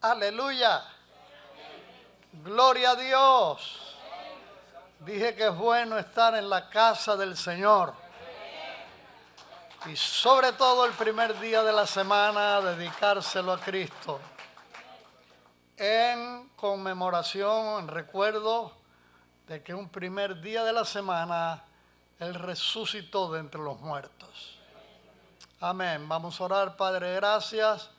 Aleluya. Gloria a Dios. Dije que es bueno estar en la casa del Señor. Y sobre todo el primer día de la semana, dedicárselo a Cristo. En conmemoración, en recuerdo de que un primer día de la semana Él resucitó de entre los muertos. Amén. Vamos a orar, Padre, gracias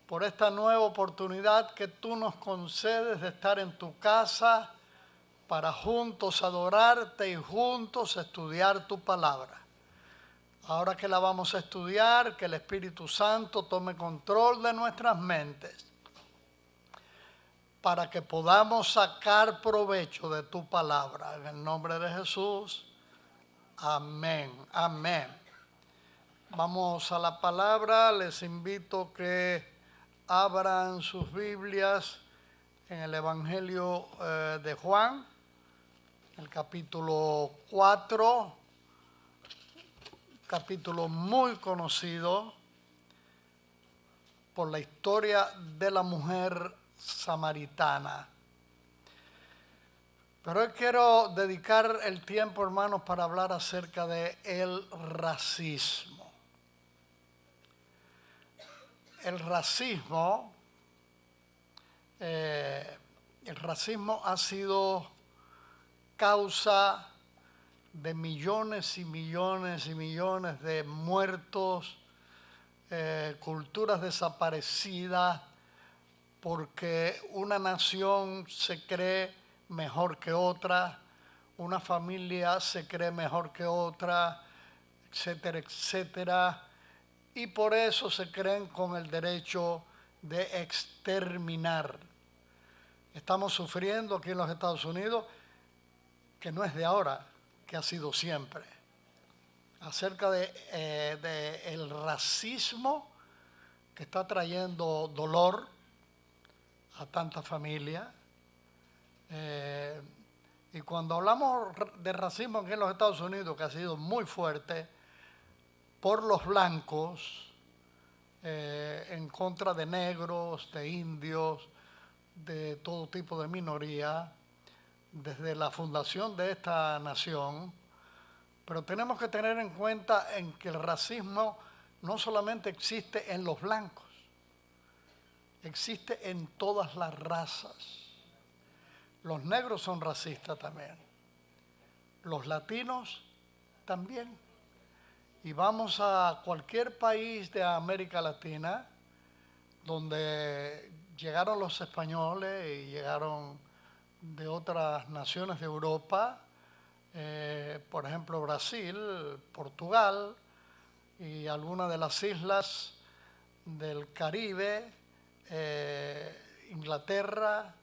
por esta nueva oportunidad que tú nos concedes de estar en tu casa para juntos adorarte y juntos estudiar tu palabra. Ahora que la vamos a estudiar, que el Espíritu Santo tome control de nuestras mentes para que podamos sacar provecho de tu palabra. En el nombre de Jesús, amén, amén. Vamos a la palabra, les invito que abran sus Biblias en el Evangelio de Juan, el capítulo 4, capítulo muy conocido por la historia de la mujer samaritana. Pero hoy quiero dedicar el tiempo, hermanos, para hablar acerca de el racismo. El racismo ha sido causa de millones y millones y millones de muertos, culturas desaparecidas, porque una nación se cree mejor que otra, una familia se cree mejor que otra, etcétera, etcétera, y por eso se creen con el derecho de exterminar. Estamos sufriendo aquí en los Estados Unidos, que no es de ahora, que ha sido siempre, acerca de el racismo que está trayendo dolor a tanta familia. Y cuando hablamos de racismo aquí en los Estados Unidos, que ha sido muy fuerte por los blancos, en contra de negros, de indios, de todo tipo de minoría, desde la fundación de esta nación. Pero tenemos que tener en cuenta en que el racismo no solamente existe en los blancos, existe en todas las razas. Los negros son racistas también, los latinos también. Y vamos a cualquier país de América Latina donde llegaron los españoles y llegaron de otras naciones de Europa, por ejemplo Brasil, Portugal y algunas de las islas del Caribe, Inglaterra,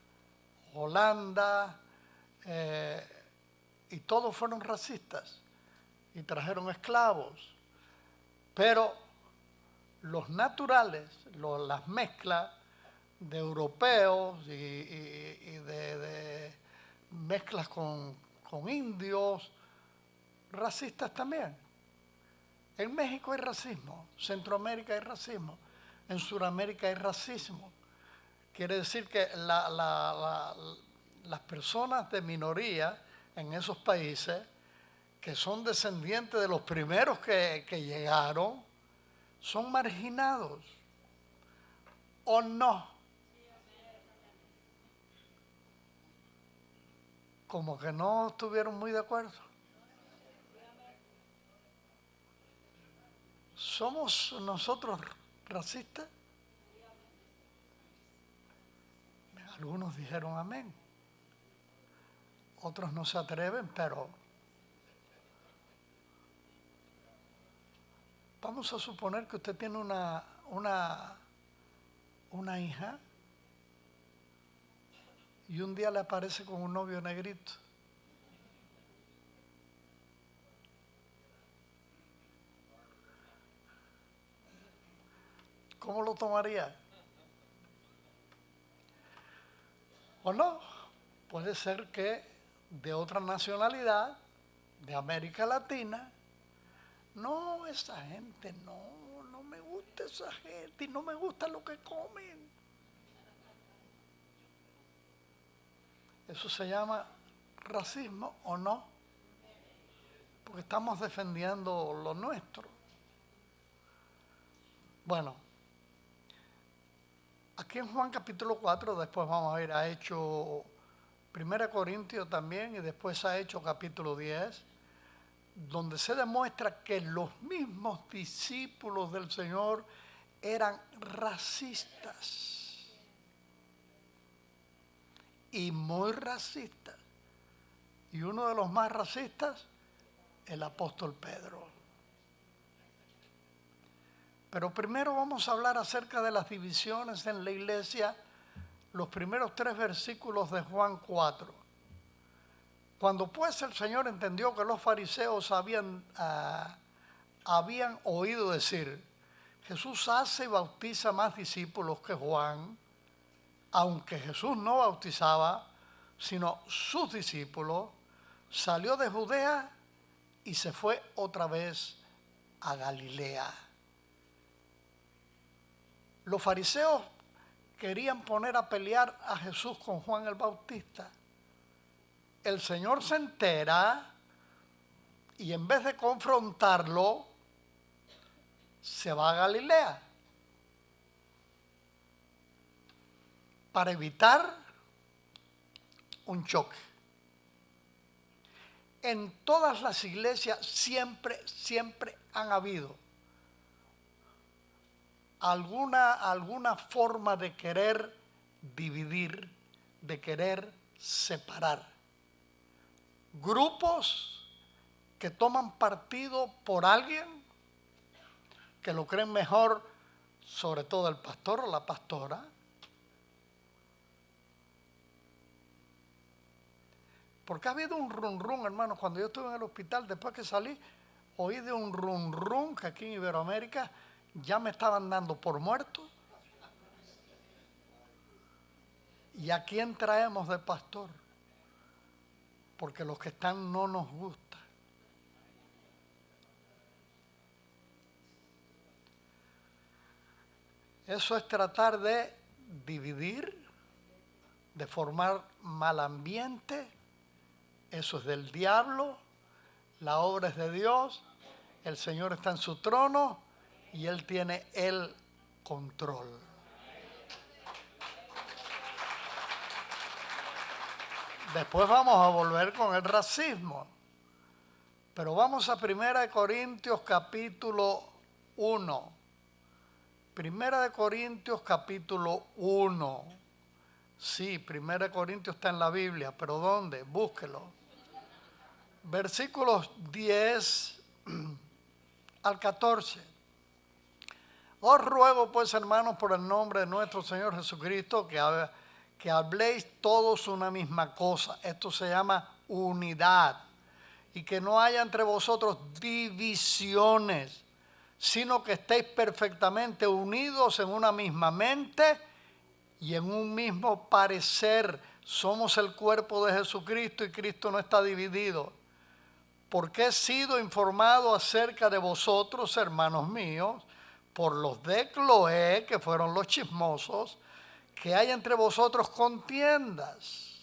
Holanda, y todos fueron racistas y trajeron esclavos. Pero los naturales, las mezclas de europeos y de mezclas con indios, racistas también. En México hay racismo, Centroamérica hay racismo, en Sudamérica hay racismo. Quiere decir que las personas de minoría en esos países, que son descendientes de los primeros que llegaron, son marginados, ¿o no? Como que no estuvieron muy de acuerdo. ¿Somos nosotros racistas? Algunos dijeron amén. Otros no se atreven, pero vamos a suponer que usted tiene una hija y un día le aparece con un novio negrito. ¿Cómo lo tomaría? ¿O no? Puede ser que de otra nacionalidad, de América Latina, no, esa gente no me gusta esa gente y no me gusta lo que comen. ¿Eso se llama racismo o no? Porque estamos defendiendo lo nuestro. Bueno, aquí en Juan capítulo 4, después vamos a ir a Hechos, 1 Corintios también, y después a Hechos capítulo 10, donde se demuestra que los mismos discípulos del Señor eran racistas. Y muy racistas. Y uno de los más racistas, el apóstol Pedro. Pero primero vamos a hablar acerca de las divisiones en la iglesia, los primeros 3 versículos de Juan 4. Cuando pues el Señor entendió que los fariseos habían oído decir, Jesús hace y bautiza más discípulos que Juan, aunque Jesús no bautizaba, sino sus discípulos, salió de Judea y se fue otra vez a Galilea. Los fariseos querían poner a pelear a Jesús con Juan el Bautista. El Señor se entera y en vez de confrontarlo, se va a Galilea para evitar un choque. En todas las iglesias siempre han habido alguna forma de querer dividir, de querer separar. Grupos que toman partido por alguien, que lo creen mejor, sobre todo el pastor o la pastora. Porque ha habido un rum rum, hermanos. Cuando yo estuve en el hospital, después que salí, oí de un rum rum que aquí en Iberoamérica ya me estaban dando por muerto. ¿Y a quién traemos de pastor? Porque los que están no nos gustan. Eso es tratar de dividir, de formar mal ambiente. Eso es del diablo. La obra es de Dios. El Señor está en su trono y Él tiene el control. Después vamos a volver con el racismo. Pero vamos a 1 Corintios capítulo 1. 1 Corintios capítulo 1. Sí, 1 Corintios está en la Biblia, pero ¿dónde? Búsquelo. Versículos 10 al 14. Os ruego pues, hermanos, por el nombre de nuestro Señor Jesucristo, que habléis todos una misma cosa. Esto se llama unidad. Y que no haya entre vosotros divisiones, sino que estéis perfectamente unidos en una misma mente y en un mismo parecer. Somos el cuerpo de Jesucristo y Cristo no está dividido. Porque he sido informado acerca de vosotros, hermanos míos, por los de Cloé, que fueron los chismosos, que hay entre vosotros contiendas.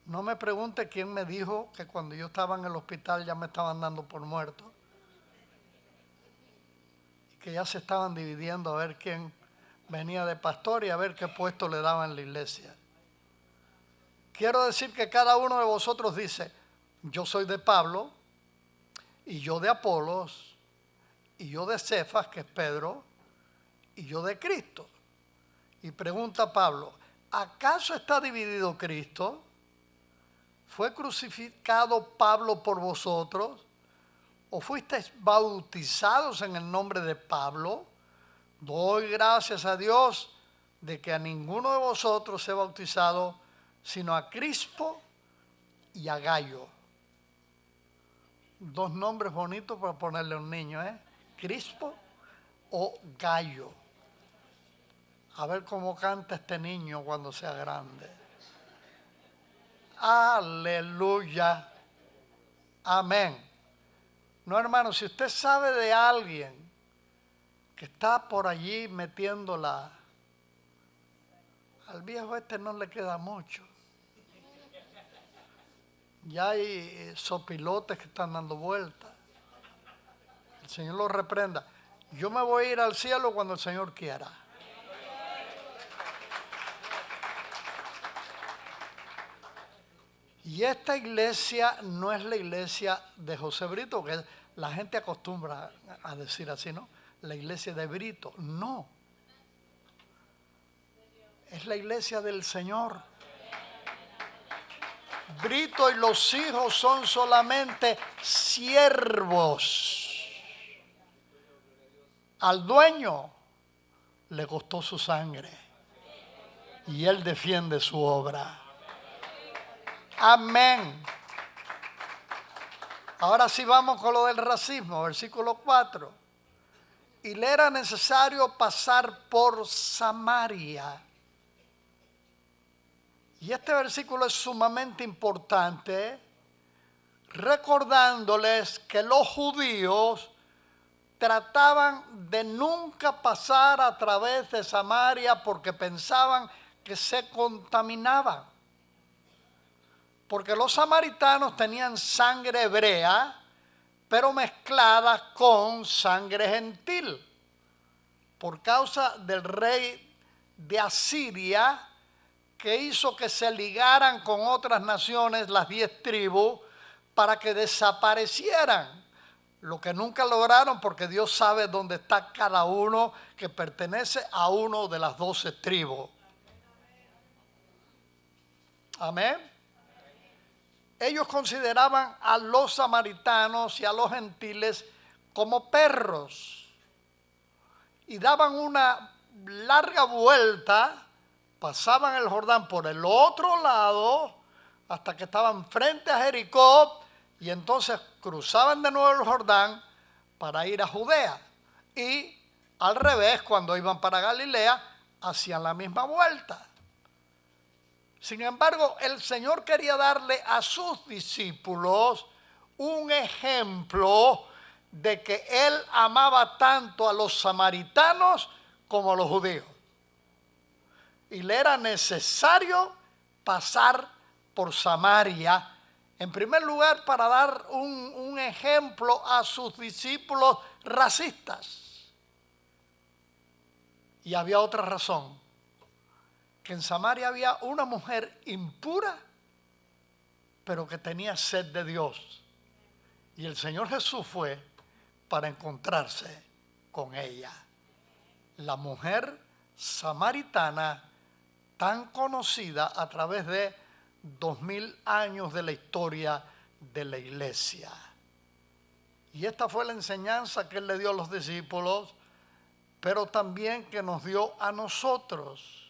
No me pregunte quién me dijo que cuando yo estaba en el hospital ya me estaban dando por muerto. Y que ya se estaban dividiendo a ver quién venía de pastor y a ver qué puesto le daban en la iglesia. Quiero decir que cada uno de vosotros dice, yo soy de Pablo, y yo de Apolos, y yo de Cefas, que es Pedro, y yo de Cristo. Y pregunta Pablo, ¿acaso está dividido Cristo? ¿Fue crucificado Pablo por vosotros? ¿O fuisteis bautizados en el nombre de Pablo? Doy gracias a Dios de que a ninguno de vosotros he bautizado, sino a Crispo y a Gayo. Dos nombres bonitos para ponerle a un niño, ¿eh? Crispo o Gayo. A ver cómo canta este niño cuando sea grande. Aleluya. Amén. No, hermano, si usted sabe de alguien que está por allí metiéndola, al viejo este no le queda mucho. Ya hay sopilotes que están dando vueltas. El Señor los reprenda. Yo me voy a ir al cielo cuando el Señor quiera. Y esta iglesia no es la iglesia de José Brito, que la gente acostumbra a decir así, ¿no? La iglesia de Brito. No. Es la iglesia del Señor. Brito y los hijos son solamente siervos. Al dueño le costó su sangre y él defiende su obra. Amén. Ahora sí vamos con lo del racismo, versículo 4. Y le era necesario pasar por Samaria. Y este versículo es sumamente importante, recordándoles que los judíos trataban de nunca pasar a través de Samaria porque pensaban que se contaminaban. Porque los samaritanos tenían sangre hebrea, pero mezclada con sangre gentil. Por causa del rey de Asiria, que hizo que se ligaran con otras naciones, las 10 tribus, para que desaparecieran. Lo que nunca lograron porque Dios sabe dónde está cada uno que pertenece a uno de las 12 tribus. Amén. Ellos consideraban a los samaritanos y a los gentiles como perros y daban una larga vuelta, pasaban el Jordán por el otro lado hasta que estaban frente a Jericó y entonces cruzaban de nuevo el Jordán para ir a Judea y al revés, cuando iban para Galilea, hacían la misma vuelta. Sin embargo, el Señor quería darle a sus discípulos un ejemplo de que Él amaba tanto a los samaritanos como a los judíos. Y le era necesario pasar por Samaria, en primer lugar para dar un ejemplo a sus discípulos racistas. Y había otra razón. Que en Samaria había una mujer impura, pero que tenía sed de Dios. Y el Señor Jesús fue para encontrarse con ella. La mujer samaritana tan conocida a través de 2000 años de la historia de la iglesia. Y esta fue la enseñanza que Él le dio a los discípulos, pero también que nos dio a nosotros.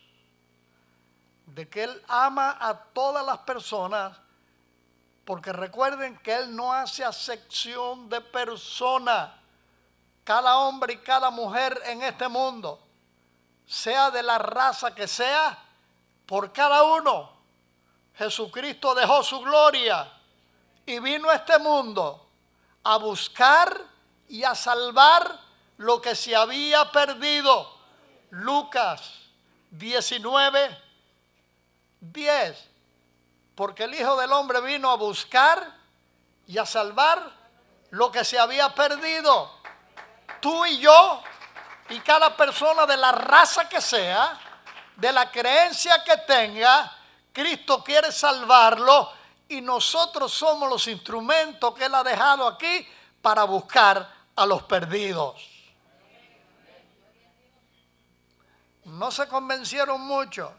De que Él ama a todas las personas, porque recuerden que Él no hace acepción de persona. Cada hombre y cada mujer en este mundo, sea de la raza que sea, por cada uno, Jesucristo dejó su gloria y vino a este mundo a buscar y a salvar lo que se había perdido. Lucas 19:10, porque el Hijo del Hombre vino a buscar y a salvar lo que se había perdido. Tú y yo y cada persona de la raza que sea, de la creencia que tenga, Cristo quiere salvarlo y nosotros somos los instrumentos que Él ha dejado aquí para buscar a los perdidos. No se convencieron mucho.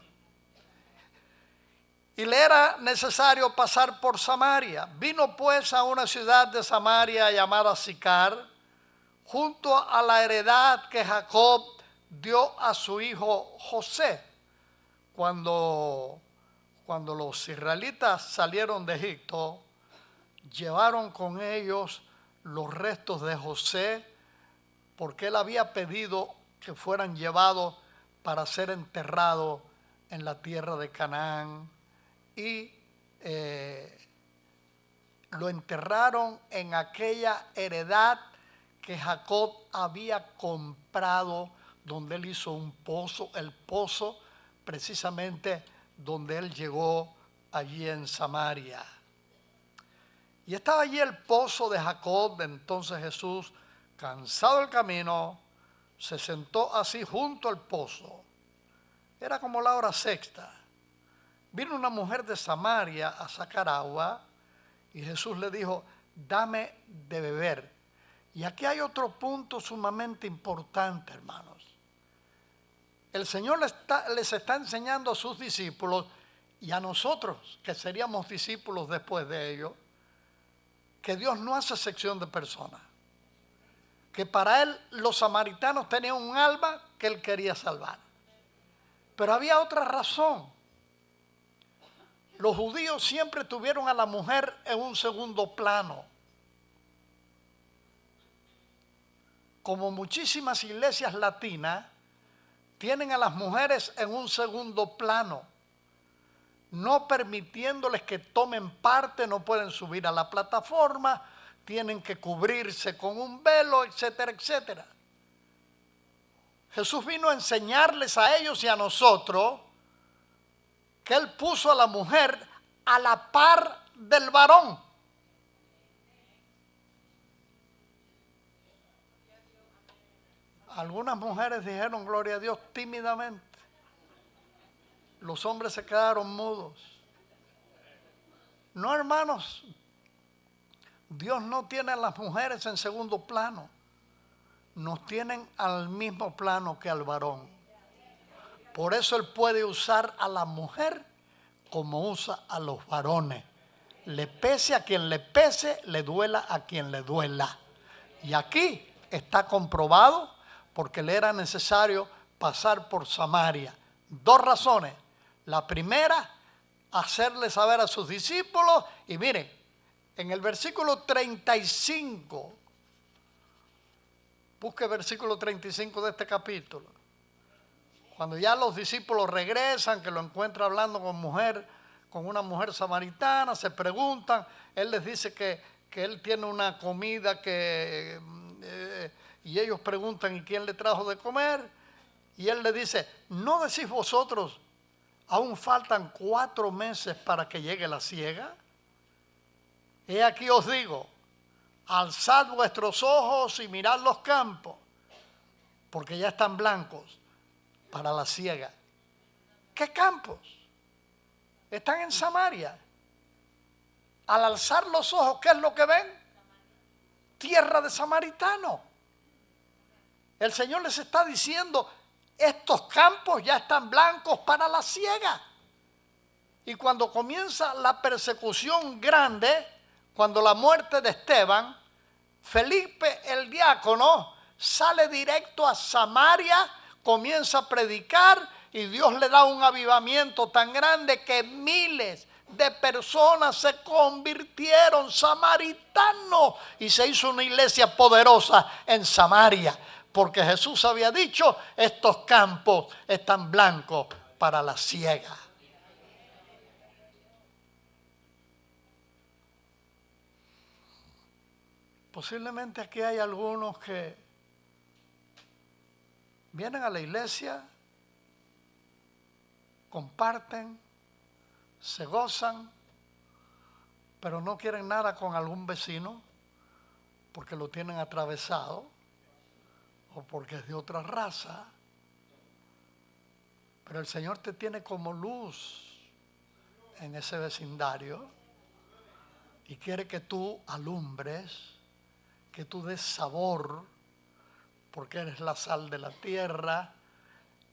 Y le era necesario pasar por Samaria. Vino pues a una ciudad de Samaria llamada Sicar, junto a la heredad que Jacob dio a su hijo José. Cuando los israelitas salieron de Egipto, llevaron con ellos los restos de José, porque él había pedido que fueran llevados para ser enterrados en la tierra de Canaán. Y lo enterraron en aquella heredad que Jacob había comprado, donde él hizo un pozo, el pozo precisamente donde él llegó allí en Samaria. Y estaba allí el pozo de Jacob. Entonces Jesús, cansado del camino, se sentó así junto al pozo. Era como la hora sexta. Vino una mujer de Samaria a sacar agua y Jesús le dijo, dame de beber. Y aquí hay otro punto sumamente importante, hermanos. El Señor les está enseñando a sus discípulos y a nosotros, que seríamos discípulos después de ellos, que Dios no hace sección de personas. Que para Él los samaritanos tenían un alma que Él quería salvar. Pero había otra razón. Los judíos siempre tuvieron a la mujer en un segundo plano. Como muchísimas iglesias latinas, tienen a las mujeres en un segundo plano, no permitiéndoles que tomen parte, no pueden subir a la plataforma, tienen que cubrirse con un velo, etcétera, etcétera. Jesús vino a enseñarles a ellos y a nosotros que Él puso a la mujer a la par del varón. Algunas mujeres dijeron gloria a Dios tímidamente. Los hombres se quedaron mudos. No, hermanos, Dios no tiene a las mujeres en segundo plano. Nos tienen al mismo plano que al varón. Por eso Él puede usar a la mujer como usa a los varones. Le pese a quien le pese, le duela a quien le duela. Y aquí está comprobado porque le era necesario pasar por Samaria. Dos razones. La primera, hacerle saber a sus discípulos. Y miren, en el versículo 35, busque el versículo 35 de este capítulo. Cuando ya los discípulos regresan, que lo encuentra hablando con una mujer samaritana, se preguntan, él les dice que él tiene una comida y ellos preguntan, ¿y quién le trajo de comer? Y él le dice, ¿no decís vosotros, aún faltan 4 meses para que llegue la siega? He aquí os digo, alzad vuestros ojos y mirad los campos, porque ya están blancos para la siega. ¿Qué campos? Están en Samaria. Al alzar los ojos, ¿qué es lo que ven? Tierra de samaritanos. El Señor les está diciendo, estos campos ya están blancos para la siega. Y cuando comienza la persecución grande, cuando la muerte de Esteban, Felipe el diácono sale directo a Samaria, comienza a predicar y Dios le da un avivamiento tan grande que miles de personas se convirtieron, samaritanos, y se hizo una iglesia poderosa en Samaria. Porque Jesús había dicho, estos campos están blancos para la siega. Posiblemente aquí hay algunos que vienen a la iglesia, comparten, se gozan, pero no quieren nada con algún vecino porque lo tienen atravesado o porque es de otra raza. Pero el Señor te tiene como luz en ese vecindario y quiere que tú alumbres, que tú des sabor, porque eres la sal de la tierra.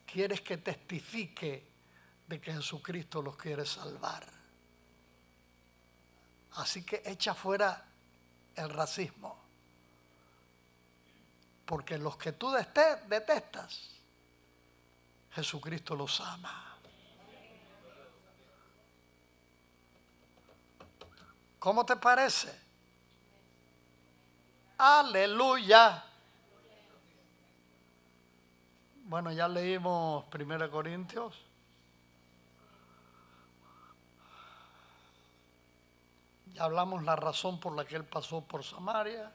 Quieres que testifique de que Jesucristo los quiere salvar. Así que echa fuera el racismo. Porque los que tú detestas, Jesucristo los ama. ¿Cómo te parece? Aleluya. Bueno, ya leímos 1 Corintios. Ya hablamos la razón por la que Él pasó por Samaria.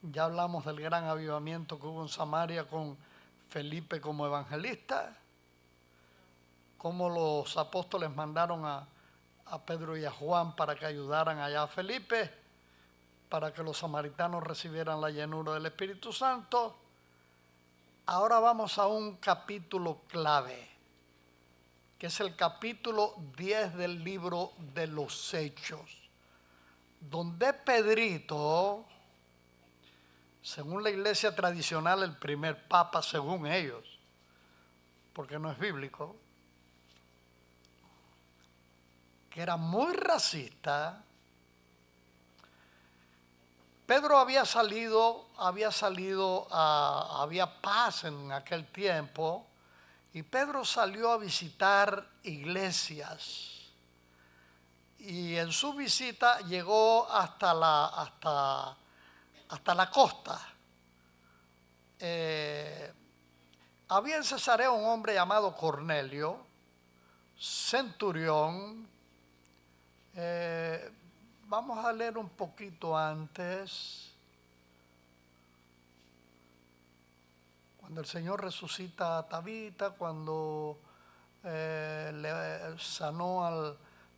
Ya hablamos del gran avivamiento que hubo en Samaria con Felipe como evangelista, cómo los apóstoles mandaron a Pedro y a Juan para que ayudaran allá a Felipe, para que los samaritanos recibieran la llenura del Espíritu Santo. Ahora vamos a un capítulo clave, que es el capítulo 10 del libro de los Hechos, donde Pedrito, según la iglesia tradicional, el primer papa, según ellos, porque no es bíblico, que era muy racista. Pedro había paz en aquel tiempo, y Pedro salió a visitar iglesias. Y en su visita llegó hasta la costa. Había en Cesarea un hombre llamado Cornelio, centurión. Vamos a leer un poquito antes. Cuando el Señor resucita a Tabita, cuando le sanó al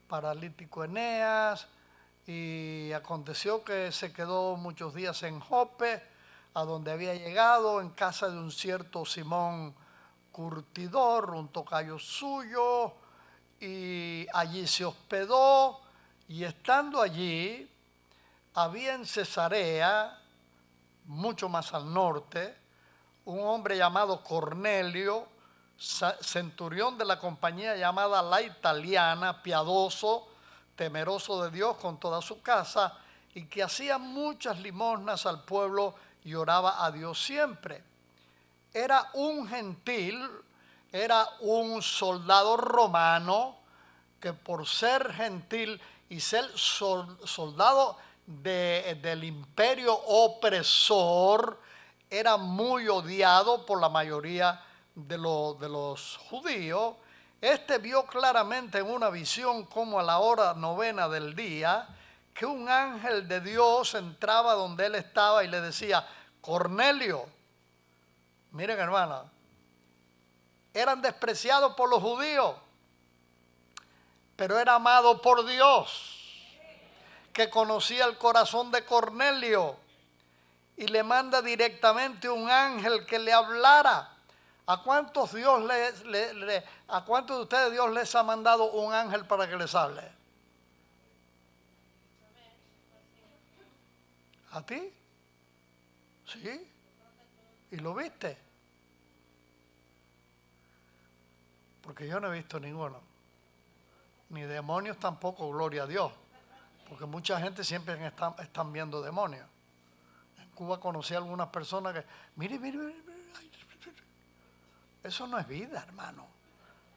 paralítico Eneas, y aconteció que se quedó muchos días en Jope, a donde había llegado en casa de un cierto Simón curtidor, un tocayo suyo, y allí se hospedó. Y estando allí, había en Cesarea, mucho más al norte, un hombre llamado Cornelio, centurión de la compañía llamada La Italiana, piadoso, temeroso de Dios con toda su casa, y que hacía muchas limosnas al pueblo y oraba a Dios siempre. Era un gentil, era un soldado romano, que por ser gentil y ser soldado del imperio opresor, era muy odiado por la mayoría de los judíos. Este vio claramente en una visión, como a la hora 9 del día, que un ángel de Dios entraba donde él estaba y le decía: Cornelio. Miren, hermana, eran despreciados por los judíos, pero era amado por Dios, que conocía el corazón de Cornelio, y le manda directamente un ángel que le hablara. ¿A cuántos de ustedes Dios les ha mandado un ángel para que les hable? ¿A ti? ¿Sí? ¿Y lo viste? Porque yo no he visto ninguno. Ni demonios tampoco, gloria a Dios. Porque mucha gente siempre están viendo demonios. En Cuba conocí a algunas personas que, mire, eso no es vida, hermano.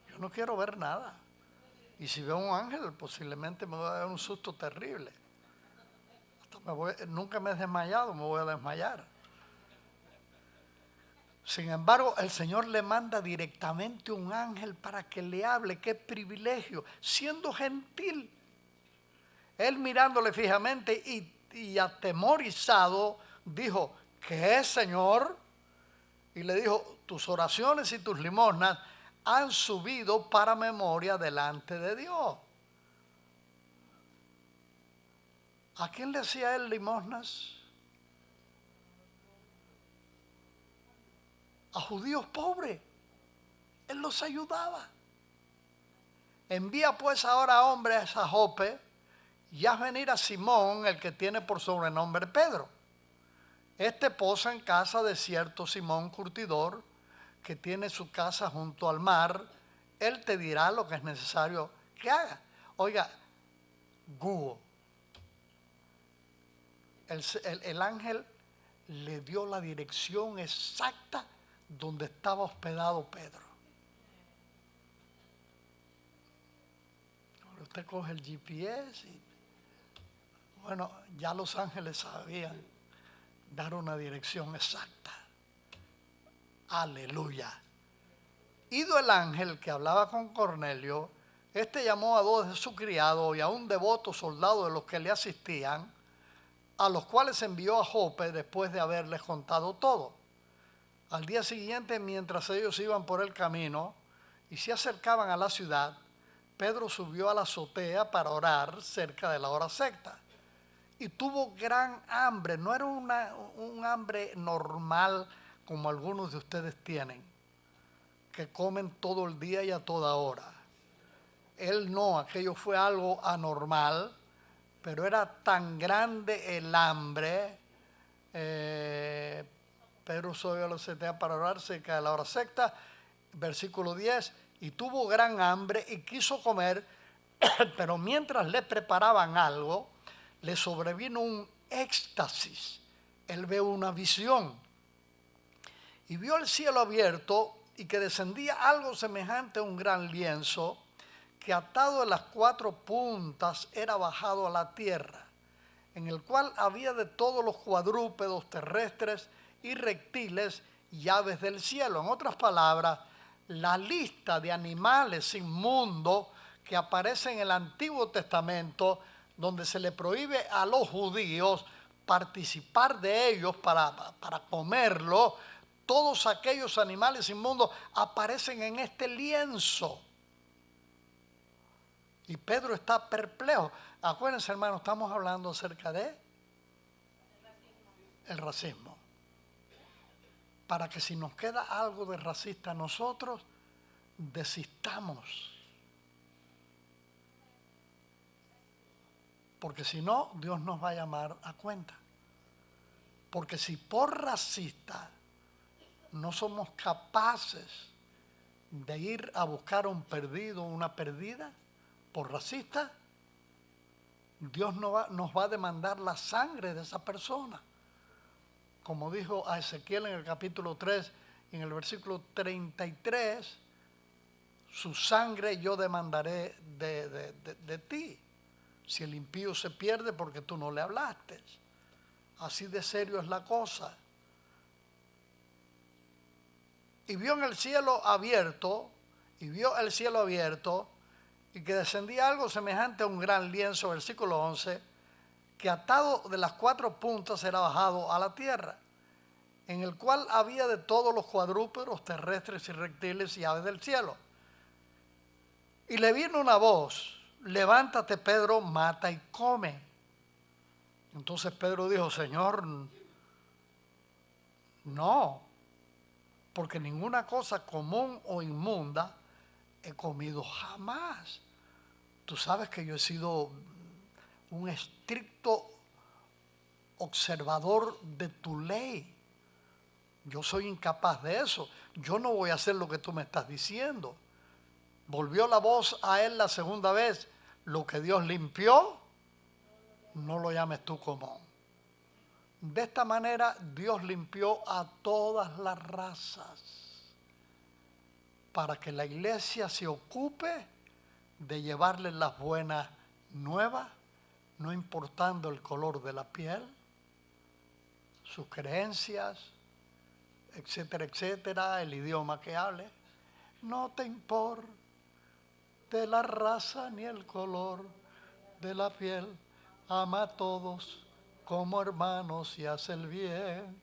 Yo no quiero ver nada. Y si veo un ángel, posiblemente me voy a dar un susto terrible. Nunca me he desmayado, me voy a desmayar. Sin embargo, el Señor le manda directamente un ángel para que le hable. ¡Qué privilegio! Siendo gentil. Él mirándole fijamente y atemorizado, dijo: ¿qué es, Señor? Y le dijo: tus oraciones y tus limosnas han subido para memoria delante de Dios. ¿A quién le hacía él limosnas? A judíos pobres. Él los ayudaba. Envía pues ahora hombres a Jope y haz venir a Simón, el que tiene por sobrenombre Pedro. Este posa en casa de cierto Simón curtidor, que tiene su casa junto al mar. Él te dirá lo que es necesario que haga. Oiga, Google. El ángel le dio la dirección exacta donde estaba hospedado Pedro. Usted coge el GPS y, bueno, ya los ángeles sabían dar una dirección exacta. Aleluya. Ido el ángel que hablaba con Cornelio, este llamó a 2 de sus criados y a un devoto soldado de los que le asistían, a los cuales envió a Jope después de haberles contado todo. Al día siguiente, mientras ellos iban por el camino y se acercaban a la ciudad, Pedro subió a la azotea para orar cerca de la hora sexta. Y tuvo gran hambre. No era un hambre normal como algunos de ustedes tienen, que comen todo el día y a toda hora. Él no, aquello fue algo anormal, pero era tan grande el hambre. Pedro subió a la azotea para orar cerca de la hora sexta, versículo 10, y tuvo gran hambre y quiso comer, pero mientras le preparaban algo, le sobrevino un éxtasis. Él ve una visión y vio el cielo abierto y que descendía algo semejante a un gran lienzo que atado de las 4 puntas era bajado a la tierra, en el cual había de todos los cuadrúpedos terrestres y reptiles y aves del cielo. En otras palabras, la lista de animales inmundos que aparece en el Antiguo Testamento, donde se le prohíbe a los judíos participar de ellos para comerlo, todos aquellos animales inmundos aparecen en este lienzo. Y Pedro está perplejo. Acuérdense, hermano, estamos hablando acerca de el racismo. Para que si nos queda algo de racista a nosotros, desistamos. Porque si no, Dios nos va a llamar a cuenta. Porque si por racista no somos capaces de ir a buscar a un perdido o una perdida, por racista, Dios nos va a demandar la sangre de esa persona. Como dijo a Ezequiel en el capítulo 3, en el versículo 33, su sangre yo demandaré de ti. Si el impío se pierde porque tú no le hablaste. Así de serio es la cosa. Y vio en el cielo abierto, y que descendía algo semejante a un gran lienzo, versículo 11, que atado de las 4 puntas era bajado a la tierra, en el cual había de todos los cuadrúpedos terrestres y reptiles y aves del cielo. Y le vino una voz: levántate, Pedro, mata y come. Entonces Pedro dijo: Señor, no, porque ninguna cosa común o inmunda he comido jamás. Tú sabes que yo he sido un estricto observador de tu ley. Yo soy incapaz de eso. Yo no voy a hacer lo que tú me estás diciendo. Volvió la voz a él la segunda vez: lo que Dios limpió, no lo llames tú común. De esta manera Dios limpió a todas las razas para que la iglesia se ocupe de llevarles las buenas nuevas, no importando el color de la piel, sus creencias, etcétera, etcétera, el idioma que hable. No te importe la raza ni el color de la piel, ama a todos como hermanos y haz el bien.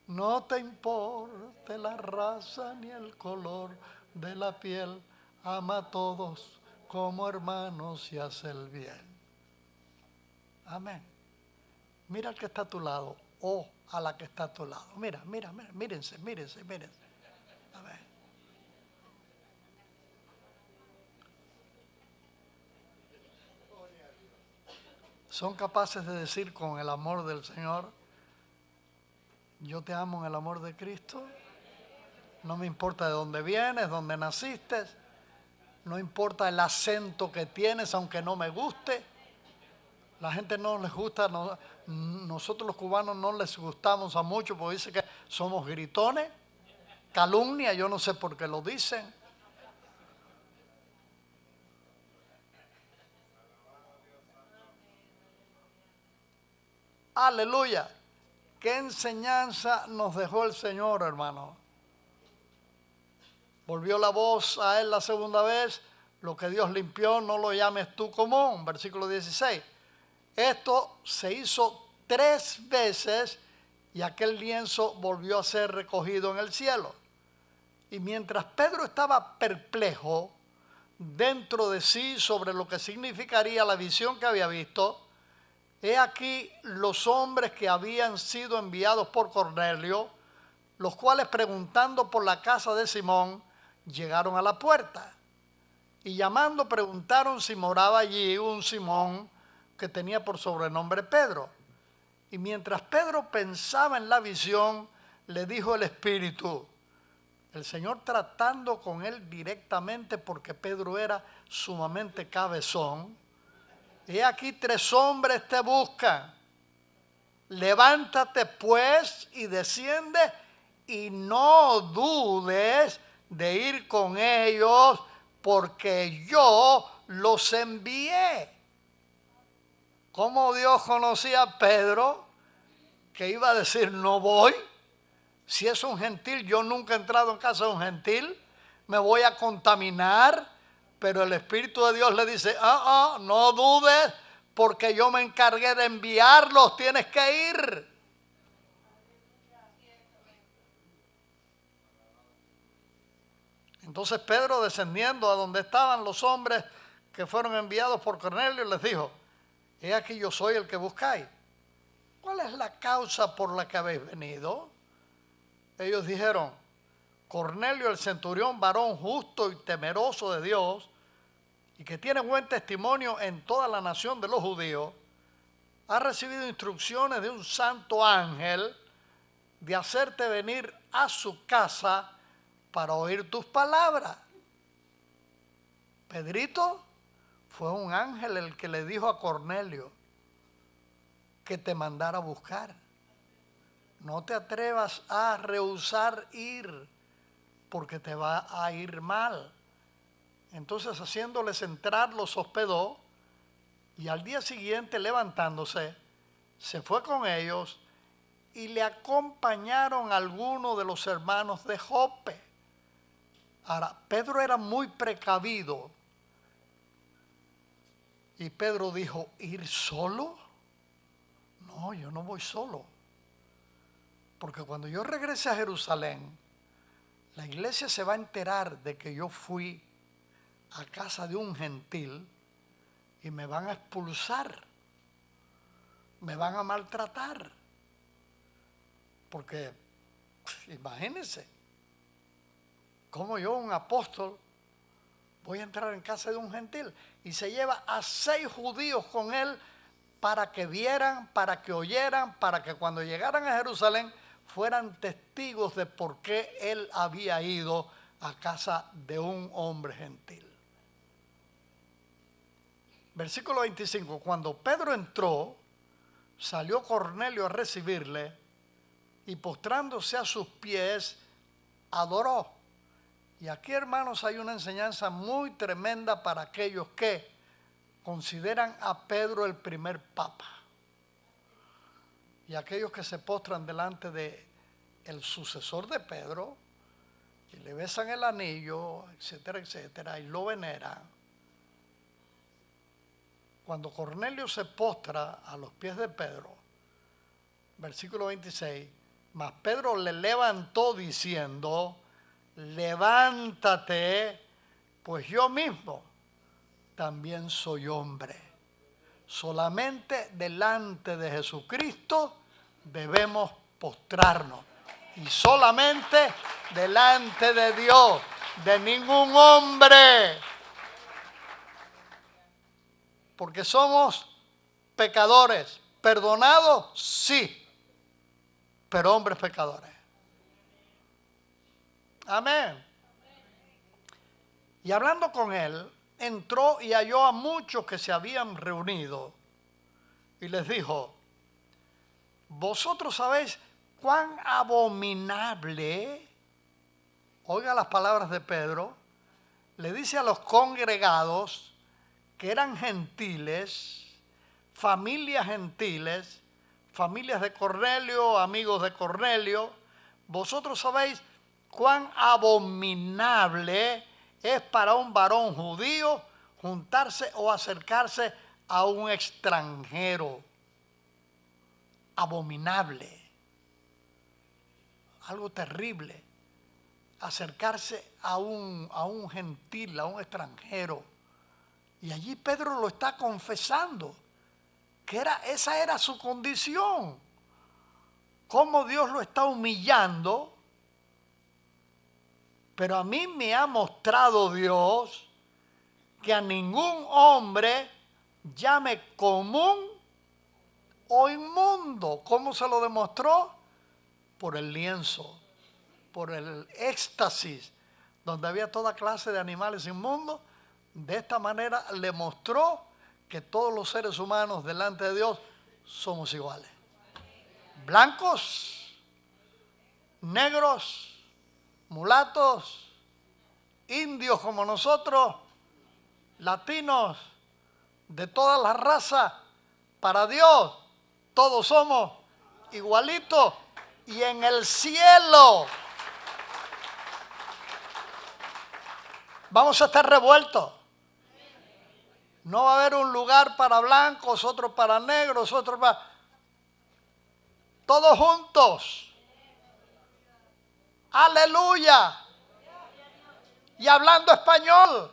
No te importe la raza ni el color de la piel, ama a todos como hermanos y haz el bien. Amén. Mira al que está a tu lado o a la que está a tu lado. Mira, mírense. Amén. ¿Son capaces de decir con el amor del Señor: yo te amo en el amor de Cristo? No me importa de dónde vienes, dónde naciste, no importa el acento que tienes, aunque no me guste. La gente no les gusta, nosotros los cubanos no les gustamos a muchos porque dicen que somos gritones, calumnia, yo no sé por qué lo dicen. Aleluya. ¿Qué enseñanza nos dejó el Señor, hermano? Volvió la voz a él la segunda vez: lo que Dios limpió, no lo llames tú común. Versículo 16. Esto se hizo 3 veces y aquel lienzo volvió a ser recogido en el cielo. Y mientras Pedro estaba perplejo dentro de sí sobre lo que significaría la visión que había visto, he aquí los hombres que habían sido enviados por Cornelio, los cuales preguntando por la casa de Simón, llegaron a la puerta. Y llamando preguntaron si moraba allí un Simón que tenía por sobrenombre Pedro. Y mientras Pedro pensaba en la visión, le dijo el Espíritu, el Señor tratando con él directamente porque Pedro era sumamente cabezón, he aquí 3 hombres te buscan. Levántate pues y desciende y no dudes de ir con ellos porque yo los envié. ¿Cómo Dios conocía a Pedro que iba a decir no voy? Si es un gentil, yo nunca he entrado en casa de un gentil, me voy a contaminar, pero el Espíritu de Dios le dice, no dudes, porque yo me encargué de enviarlos, tienes que ir. Entonces Pedro, descendiendo a donde estaban los hombres que fueron enviados por Cornelio, les dijo, he aquí yo soy el que buscáis. ¿Cuál es la causa por la que habéis venido? Ellos dijeron, Cornelio el centurión, varón justo y temeroso de Dios, y que tiene buen testimonio en toda la nación de los judíos, ha recibido instrucciones de un santo ángel de hacerte venir a su casa para oír tus palabras. Pedrito, fue un ángel el que le dijo a Cornelio que te mandara a buscar. No te atrevas a rehusar ir, porque te va a ir mal. Entonces, haciéndoles entrar, los hospedó, y al día siguiente, levantándose, se fue con ellos, y le acompañaron algunos de los hermanos de Jope. Ahora, Pedro era muy precavido, y Pedro dijo, ¿ir solo? No, yo no voy solo. Porque cuando yo regrese a Jerusalén, la iglesia se va a enterar de que yo fui a casa de un gentil y me van a expulsar, me van a maltratar. Porque, imagínense, cómo yo, un apóstol, voy a entrar en casa de un gentil. Y se lleva a 6 judíos con él para que vieran, para que oyeran, para que cuando llegaran a Jerusalén fueran testigos de por qué él había ido a casa de un hombre gentil. Versículo 25, cuando Pedro entró, salió Cornelio a recibirle y postrándose a sus pies, adoró. Y aquí, hermanos, hay una enseñanza muy tremenda para aquellos que consideran a Pedro el primer papa. Y aquellos que se postran delante de el sucesor de Pedro y le besan el anillo, etcétera, etcétera, y lo veneran. Cuando Cornelio se postra a los pies de Pedro, versículo 26, mas Pedro le levantó diciendo, levántate, pues yo mismo también soy hombre. Solamente delante de Jesucristo debemos postrarnos. Y solamente delante de Dios, de ningún hombre. Porque somos pecadores, perdonados, sí, pero hombres pecadores. Amén. Y hablando con él, entró y halló a muchos que se habían reunido y les dijo, vosotros sabéis cuán abominable, oiga las palabras de Pedro, le dice a los congregados que eran gentiles, familias de Cornelio, amigos de Cornelio, vosotros sabéis cuán abominable es para un varón judío juntarse o acercarse a un extranjero. Abominable. algo terrible, acercarse a un gentil, a un extranjero. Y allí Pedro lo está confesando, que esa era su condición. Cómo Dios lo está humillando, pero a mí me ha mostrado Dios que a ningún hombre llame común o inmundo. ¿Cómo se lo demostró? Por el lienzo, por el éxtasis, donde había toda clase de animales inmundos. De esta manera le mostró que todos los seres humanos delante de Dios somos iguales. Blancos, negros, mulatos, indios como nosotros, latinos, de todas las razas. Para Dios todos somos igualitos. Y en el cielo vamos a estar revueltos. No va a haber un lugar para blancos, otro para negros, otro para... Todos juntos. Aleluya. Y hablando español.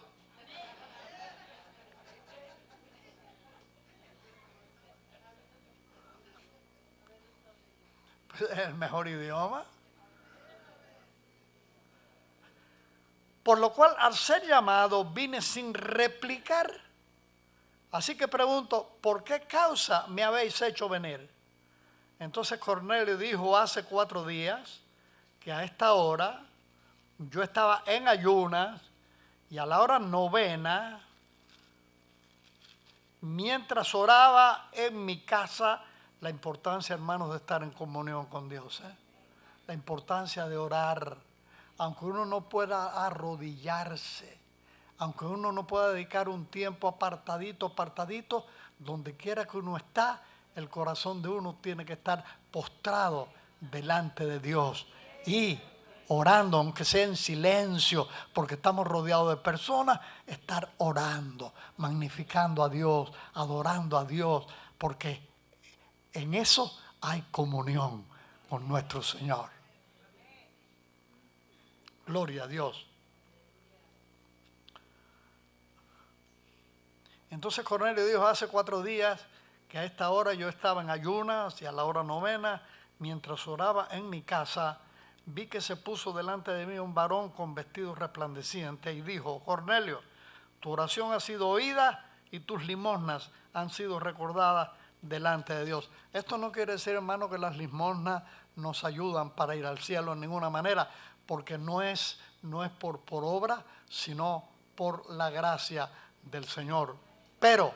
Pues es el mejor idioma. Por lo cual, al ser llamado, vine sin replicar. Así que pregunto, ¿por qué causa me habéis hecho venir? Entonces Cornelio dijo, hace 4 días que a esta hora yo estaba en ayunas y a la hora 9, mientras oraba en mi casa. La importancia, hermanos, de estar en comunión con Dios, la importancia de orar, aunque uno no pueda arrodillarse, aunque uno no pueda dedicar un tiempo apartadito, donde quiera que uno está, el corazón de uno tiene que estar postrado delante de Dios y orando, aunque sea en silencio, porque estamos rodeados de personas, estar orando, magnificando a Dios, adorando a Dios, porque en eso hay comunión con nuestro Señor. Gloria a Dios. Entonces Cornelio dijo, hace 4 días que a esta hora yo estaba en ayunas y a la hora 9, mientras oraba en mi casa, vi que se puso delante de mí un varón con vestidos resplandecientes y dijo, Cornelio, tu oración ha sido oída y tus limosnas han sido recordadas delante de Dios. Esto no quiere decir, hermano, que las limosnas nos ayudan para ir al cielo en ninguna manera, porque no es por obra, sino por la gracia del Señor. Pero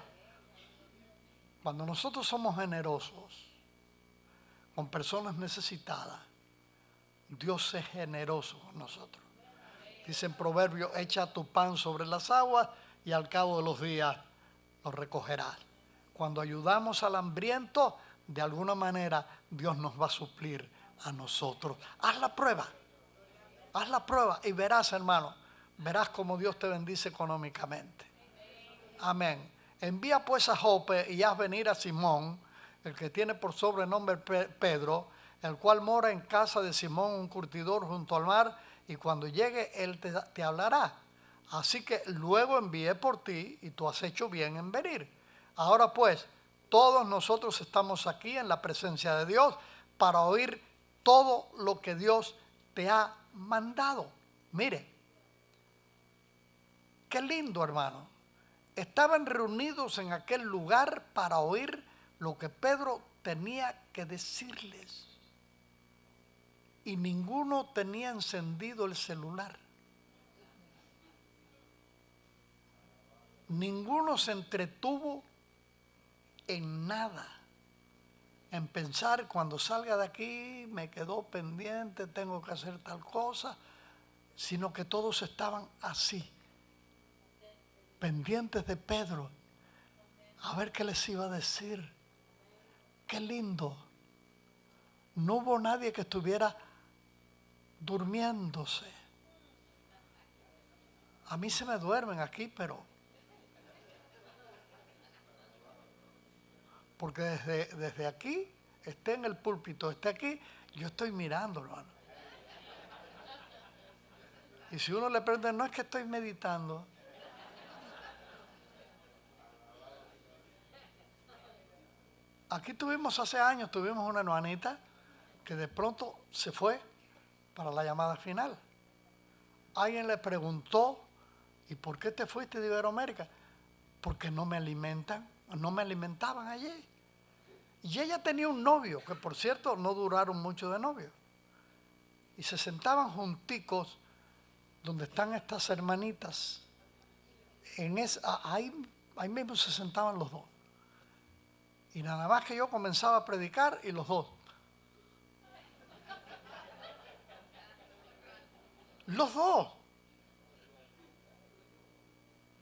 cuando nosotros somos generosos con personas necesitadas, Dios es generoso con nosotros. Dice en Proverbios, echa tu pan sobre las aguas y al cabo de los días lo recogerás. Cuando ayudamos al hambriento, de alguna manera Dios nos va a suplir a nosotros. Haz la prueba y verás, hermano, verás cómo Dios te bendice económicamente. Amén. Envía pues a Jope y haz venir a Simón, el que tiene por sobrenombre Pedro, el cual mora en casa de Simón, un curtidor junto al mar, y cuando llegue él te hablará. Así que luego envié por ti y tú has hecho bien en venir. Ahora pues, todos nosotros estamos aquí en la presencia de Dios para oír todo lo que Dios te ha mandado. Mire, qué lindo, hermano. Estaban reunidos en aquel lugar para oír lo que Pedro tenía que decirles. Y ninguno tenía encendido el celular. Ninguno se entretuvo en nada. En pensar, cuando salga de aquí me quedó pendiente, tengo que hacer tal cosa. Sino que todos estaban así, pendientes de Pedro, a ver qué les iba a decir. Qué lindo. No hubo nadie que estuviera durmiéndose. A mí se me duermen aquí, pero porque desde aquí, esté en el púlpito, esté aquí, yo estoy mirando, hermano. Y si uno le pregunta, no es que estoy meditando. Aquí hace años tuvimos una hermanita que de pronto se fue para la llamada final. Alguien le preguntó, ¿y por qué te fuiste de Iberoamérica? Porque no me alimentaban allí. Y ella tenía un novio, que por cierto no duraron mucho de novio. Y se sentaban junticos donde están estas hermanitas. Ahí mismo se sentaban los dos. Y nada más que yo comenzaba a predicar y los dos. Los dos.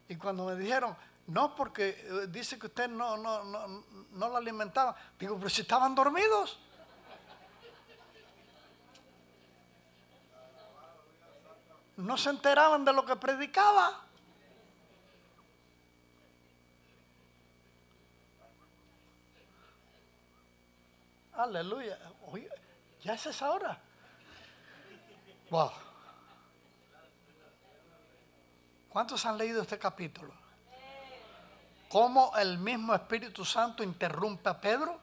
Y cuando me dijeron, no, porque dice que usted no la alimentaba. Digo, pero si estaban dormidos. No se enteraban de lo que predicaba. Aleluya. Oye, ya es esa hora. Wow. ¿Cuántos han leído este capítulo? Cómo el mismo Espíritu Santo interrumpe a Pedro,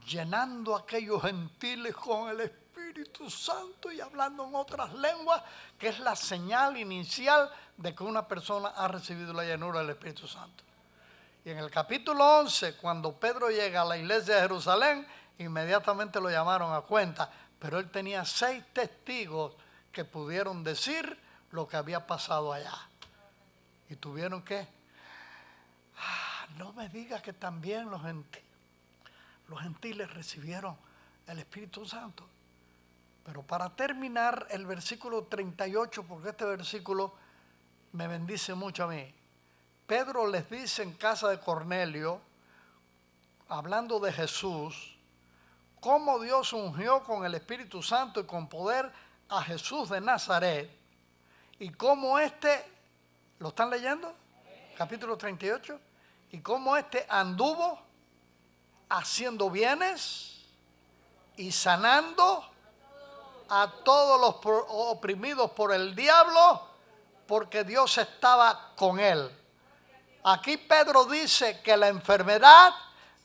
llenando a aquellos gentiles con el Espíritu Santo y hablando en otras lenguas, que es la señal inicial de que una persona ha recibido la llenura del Espíritu Santo. Y en el capítulo 11, cuando Pedro llega a la iglesia de Jerusalén, inmediatamente lo llamaron a cuenta, pero él tenía 6 testigos que pudieron decir lo que había pasado allá. Y tuvieron que, no me digas que también los gentiles recibieron el Espíritu Santo. Pero para terminar el versículo 38, porque este versículo me bendice mucho a mí. Pedro les dice en casa de Cornelio, hablando de Jesús, cómo Dios ungió con el Espíritu Santo y con poder a Jesús de Nazaret, y cómo ¿lo están leyendo? Capítulo 38. Y cómo anduvo haciendo bienes y sanando a todos los oprimidos por el diablo, porque Dios estaba con él. Aquí Pedro dice que la enfermedad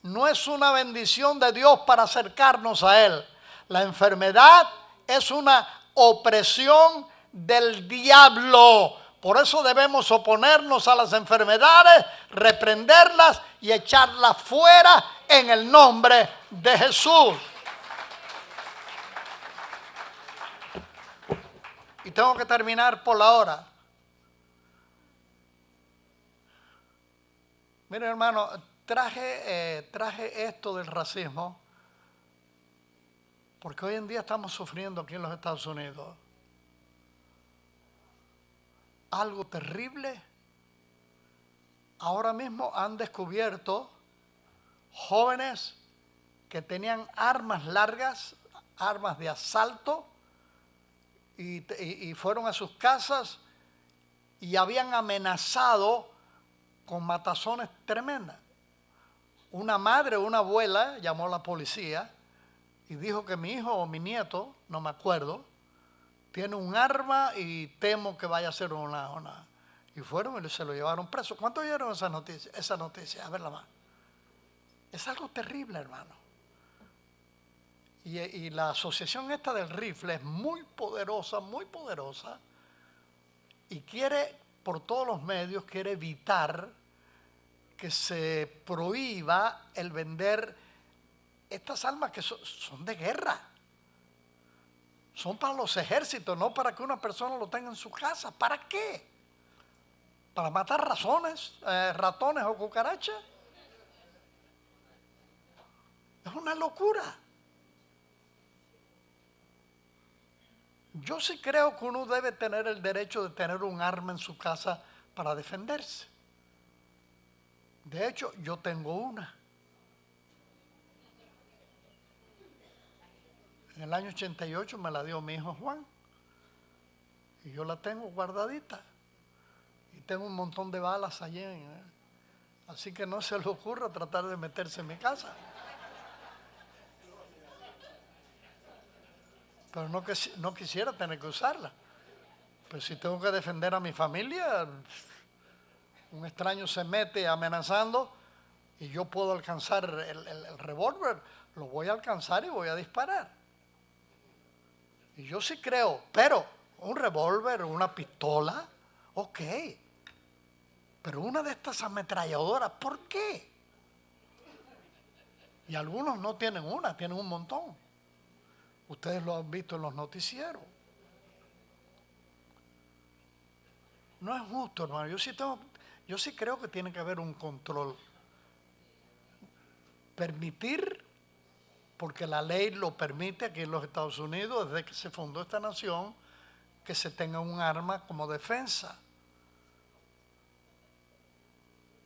no es una bendición de Dios para acercarnos a Él. La enfermedad es una opresión del diablo. Por eso debemos oponernos a las enfermedades, reprenderlas y echarlas fuera en el nombre de Jesús. Y tengo que terminar por la hora. Miren, hermano, traje esto del racismo porque hoy en día estamos sufriendo aquí en los Estados Unidos algo terrible. Ahora mismo han descubierto jóvenes que tenían armas largas, armas de asalto, y fueron a sus casas y habían amenazado con matazones tremendas. Una madre o una abuela llamó a la policía y dijo que mi hijo o mi nieto, no me acuerdo, tiene un arma y temo que vaya a ser una. Y fueron y se lo llevaron preso. ¿Cuántos oyeron esa noticia? A ver la mano. Es algo terrible, hermano. Y la asociación esta del rifle es muy poderosa, y quiere, por todos los medios, quiere evitar que se prohíba el vender estas armas que son de guerra. Son para los ejércitos, no para que una persona lo tenga en su casa. ¿Para qué? ¿Para matar ratones o cucarachas? Es una locura. Yo sí creo que uno debe tener el derecho de tener un arma en su casa para defenderse. De hecho, yo tengo una. En el año 88 me la dio mi hijo Juan. Y yo la tengo guardadita. Y tengo un montón de balas allí. Así que no se le ocurra tratar de meterse en mi casa. Pero no quisiera tener que usarla. Pues si tengo que defender a mi familia, un extraño se mete amenazando y yo puedo alcanzar el revólver, lo voy a alcanzar y voy a disparar. Y yo sí creo, pero un revólver, una pistola, ok. Pero una de estas ametralladoras, ¿por qué? Y algunos no tienen una, tienen un montón. Ustedes lo han visto en los noticieros. No es justo, hermano. Yo sí creo que tiene que haber un control. Permitir, porque la ley lo permite aquí en los Estados Unidos, desde que se fundó esta nación, que se tenga un arma como defensa.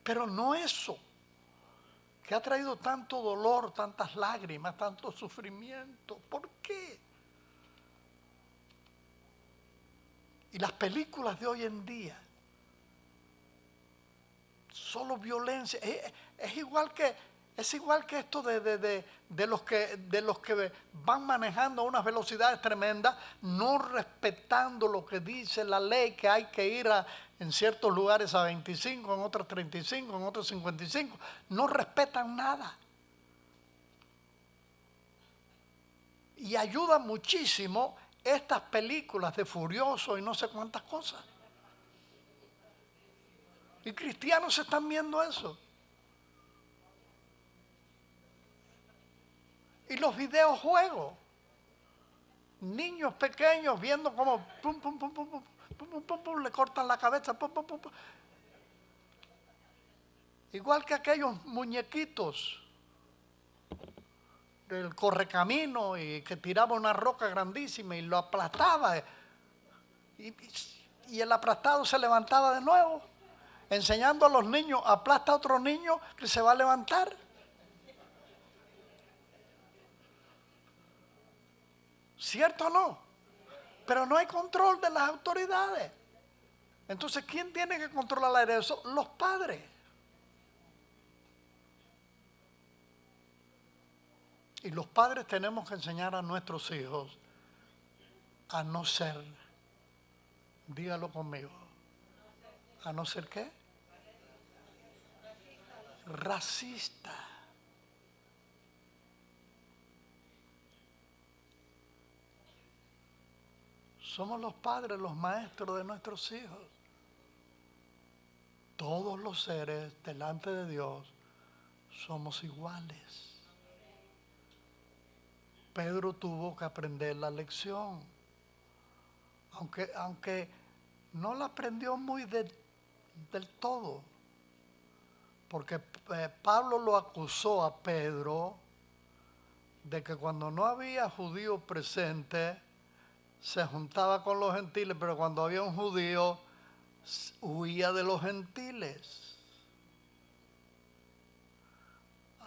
Pero no eso, que ha traído tanto dolor, tantas lágrimas, tanto sufrimiento. ¿Por qué? Y las películas de hoy en día, solo violencia. Es igual que esto de los que van manejando a unas velocidades tremendas, no respetando lo que dice la ley, que hay que ir en ciertos lugares a 25, en otros 35, en otros 55. No respetan nada. Y ayuda muchísimo estas películas de Furioso y no sé cuántas cosas. Y cristianos están viendo eso. Y los videojuegos. Niños pequeños viendo cómo pum, pum, pum, pum, pum, pum, pum, pum, pum, le cortan la cabeza. Pum, pum, pum, pum. Igual que aquellos muñequitos del correcamino y que tiraba una roca grandísima y lo aplastaba. Y el aplastado se levantaba de nuevo, enseñando a los niños, aplasta a otro niño que se va a levantar. ¿Cierto o no? Pero no hay control de las autoridades. Entonces, ¿quién tiene que controlar eso? Los padres. Y los padres tenemos que enseñar a nuestros hijos a no ser, dígalo conmigo, a no ser ¿qué? Racista. Somos los padres, los maestros de nuestros hijos. Todos los seres delante de Dios somos iguales. Pedro tuvo que aprender la lección. Aunque no la aprendió muy del todo. Porque Pablo lo acusó a Pedro de que cuando no había judíos presentes, se juntaba con los gentiles, pero cuando había un judío, huía de los gentiles.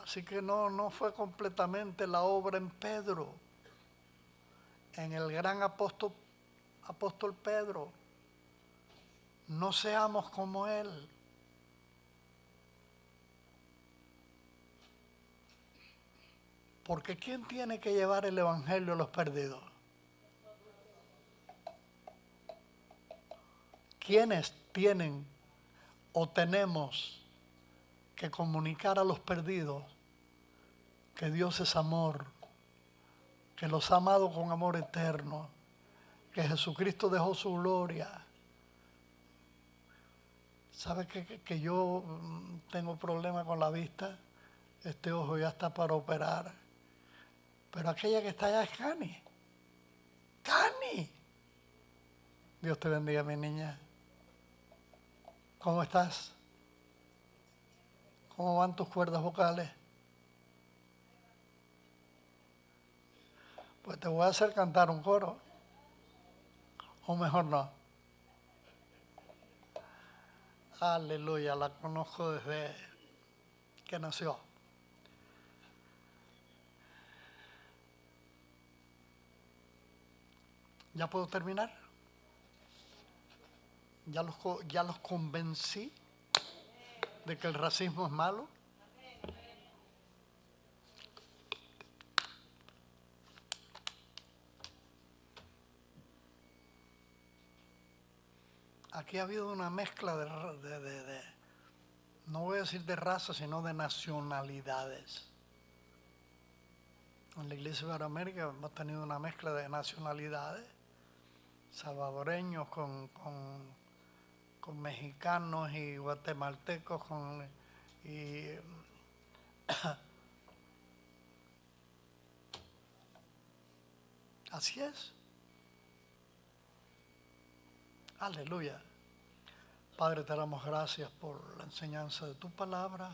Así que no fue completamente la obra en Pedro, en el gran apóstol Pedro. No seamos como él. Porque ¿quién tiene que llevar el evangelio a los perdidos? ¿Quiénes tienen o tenemos que comunicar a los perdidos que Dios es amor, que los ha amado con amor eterno, que Jesucristo dejó su gloria? ¿Sabe que yo tengo problemas con la vista? Este ojo ya está para operar. Pero aquella que está allá es Cani. ¡Cani! Dios te bendiga, mi niña. ¿Cómo estás? ¿Cómo van tus cuerdas vocales? Pues te voy a hacer cantar un coro. O mejor no. Aleluya, la conozco desde que nació. ¿Ya puedo terminar? ¿Ya los convencí de que el racismo es malo? aquí ha habido una mezcla no voy a decir de razas, sino de nacionalidades. En la Iglesia de Iberoamérica hemos tenido una mezcla de nacionalidades, salvadoreños con mexicanos y guatemaltecos, así es. Aleluya. Padre, te damos gracias por la enseñanza de tu palabra.